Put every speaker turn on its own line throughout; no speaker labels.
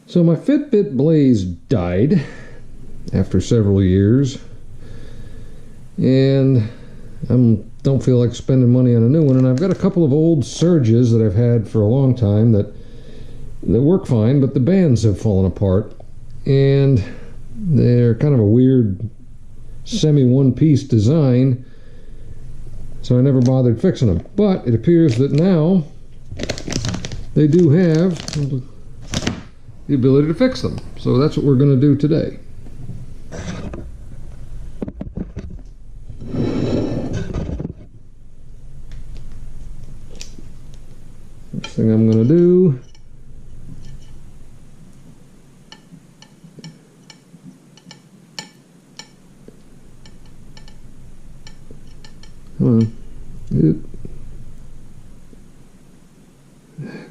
So my Fitbit Blaze died after several years, and I don't feel like spending money on a new one. And I've got a couple of old Surges that I've had for a long time that work fine, but the bands have fallen apart, and they're kind of a weird semi-one-piece design, so I never bothered fixing them. But it appears that now they do have the ability to fix them, so that's what we're going to do today. First thing I'm going to do,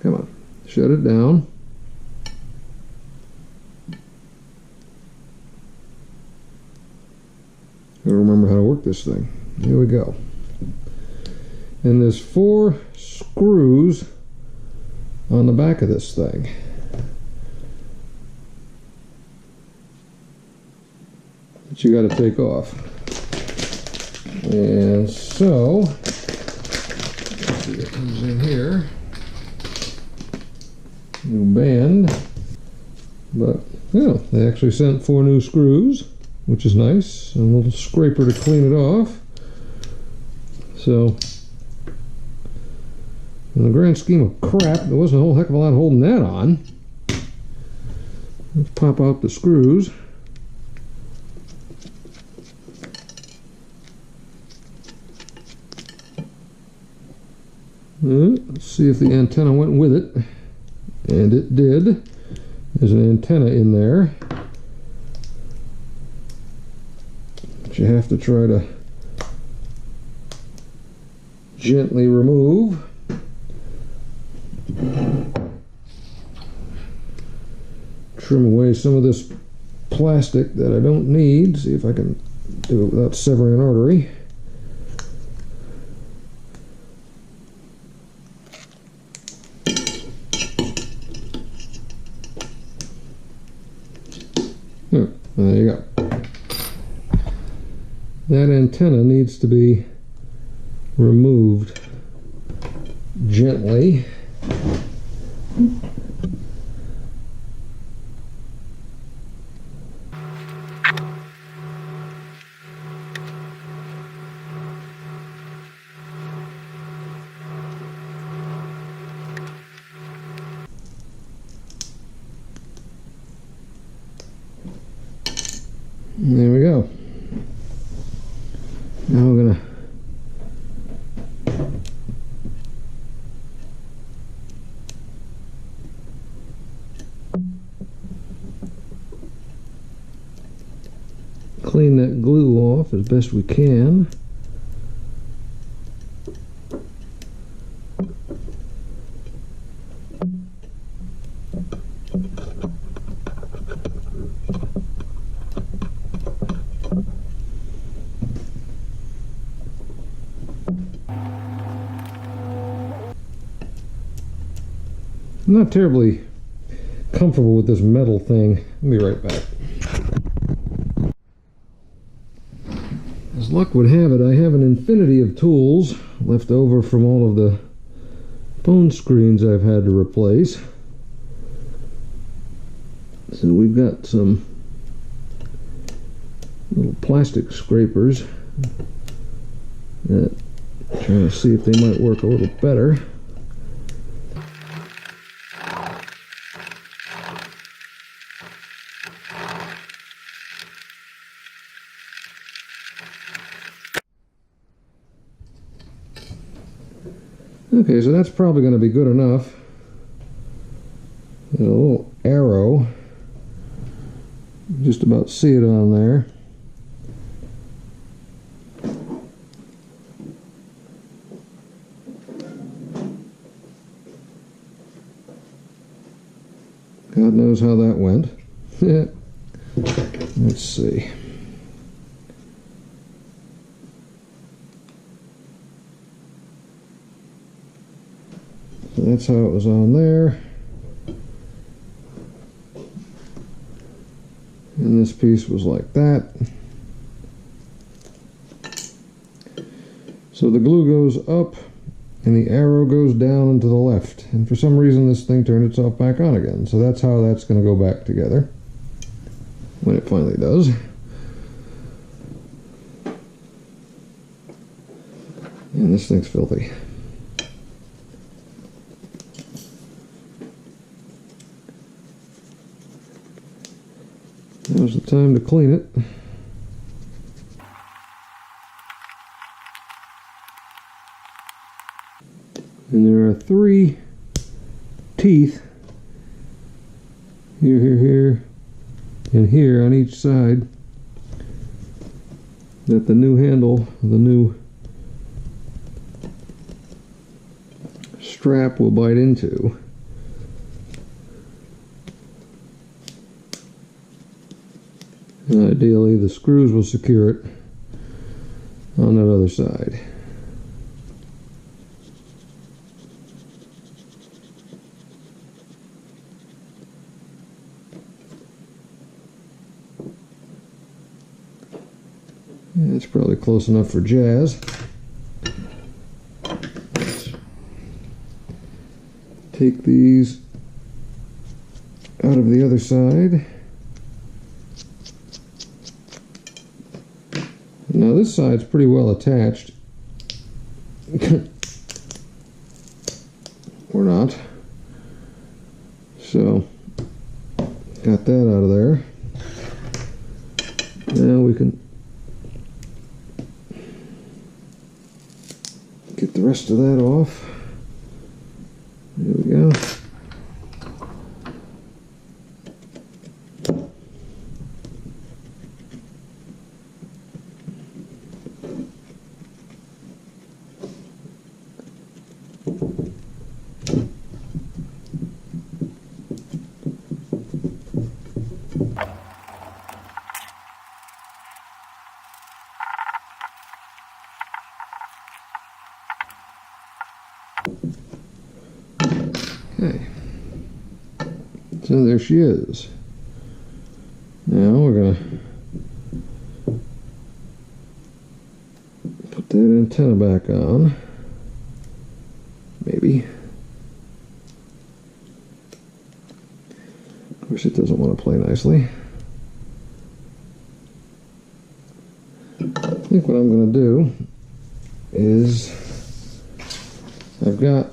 come on, shut it down. I don't remember how to work this thing. Here we go. And there's 4 screws on the back of this thing. That you got to take off. And so, let's see what comes in here. New band. But, yeah, they actually sent 4 new screws, which is nice, and a little scraper to clean it off. So, in the grand scheme of crap, there wasn't a whole heck of a lot holding that on. Let's pop out the screws. Let's see if the antenna went with it, and it did. There's an antenna in there. You have to try to gently remove. Trim away some of this plastic that I don't need. See if I can do it without severing an artery. There you go. That antenna needs to be removed gently. There we go. Now we're going to clean that glue off as best we can. I'm not terribly comfortable with this metal thing. I'll be right back. As luck would have it, I have an infinity of tools left over from all of the phone screens I've had to replace. So we've got some little plastic scrapers that I'm trying to see if they might work a little better. Okay, so that's probably going to be good enough. There's a little arrow. Just about see it on there. God knows how that went. Let's see. So that's how it was on there. this piece was like that. So the glue goes up and the arrow goes down and to the left. And for some reason this thing turned itself back on again. So that's how that's going to go back together when it finally does. And this thing's filthy. Now's the time to clean it. And there are 3 teeth, here, here, here, and here on each side, that the new handle, the new strap will bite into. And ideally the screws will secure it on that other side. That's probably close enough for jazz. Let's take these out of the other side. Now this side's pretty well attached. Or not. So, got that out of there. Now we can get the rest of that off. There we go. Okay, so there she is. Now we're going to put that antenna back on, maybe. Of course it doesn't want to play nicely. I think what I'm going to do is I've got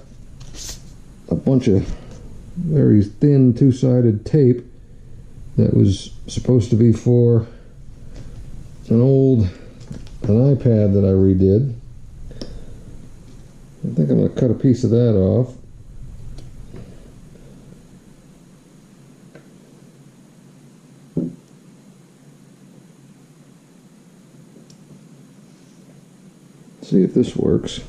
a bunch of very thin two-sided tape that was supposed to be for an iPad that I redid. I think I'm going to cut a piece of that off. See if this works.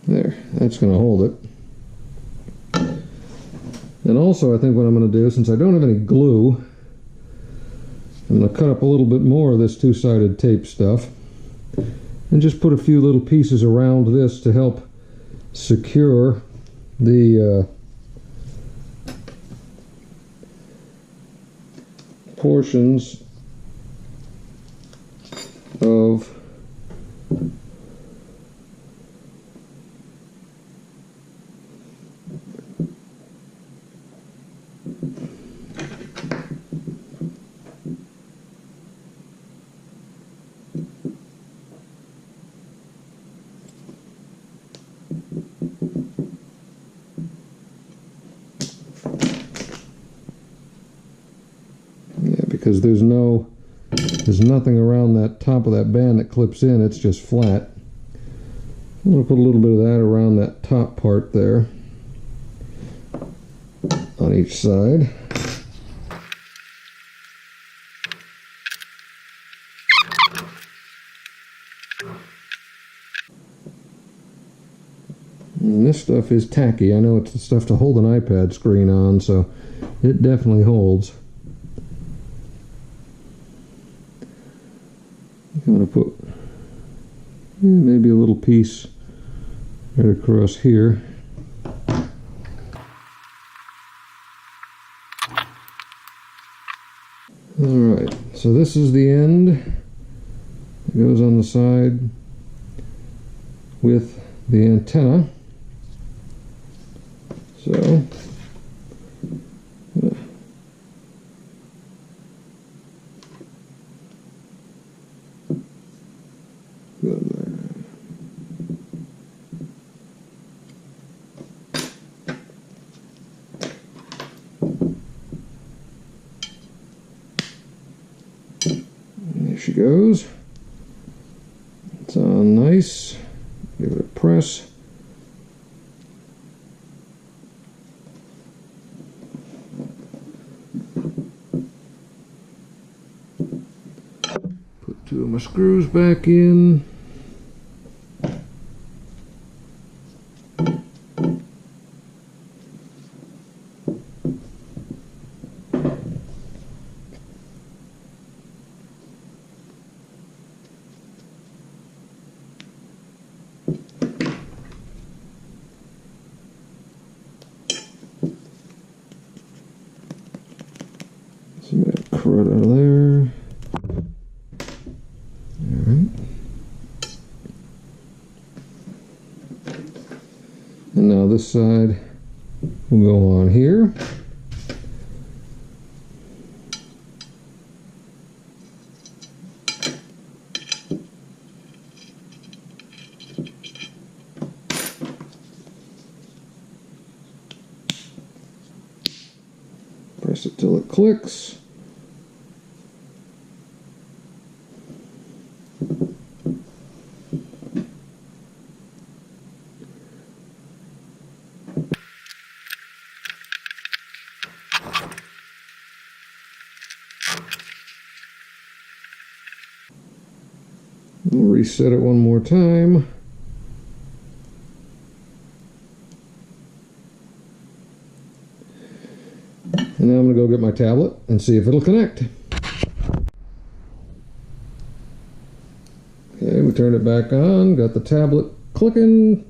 There, that's going to hold it. And also I think what I'm going to do, since I don't have any glue, I'm going to cut up a little bit more of this two-sided tape stuff and just put a few little pieces around this to help secure the portions of because there's nothing around that top of that band that clips in, it's just flat. I'm going to put a little bit of that around that top part there on each side. And this stuff is tacky. I know it's the stuff to hold an iPad screen on, so it definitely holds. I'm going to put maybe a little piece right across here. Alright, so this is the end. It goes on the side with the antenna. So, there she goes. It's on nice. Give it a press. Put two of my screws back in. Some of that crud out of there. Alright. And now this side will go on here. Press it till it clicks. We'll reset it one more time. And now I'm going to go get my tablet and see if it'll connect. Okay, we turned it back on, got the tablet clicking.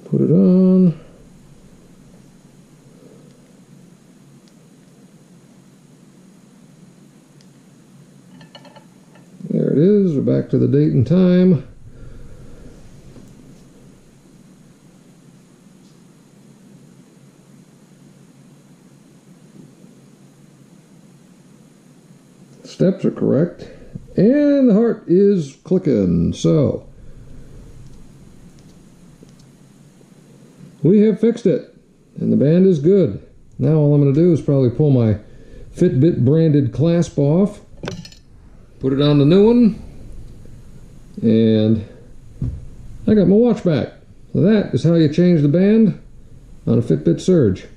Put it on. There it is, we're back to the date and time. Steps are correct, and the heart is clicking. So we have fixed it, and the band is good. Now all I'm going to do is probably pull my FitBit branded clasp off, put it on the new one, and I got my watch back. So that is how you change the band on a FitBit Surge.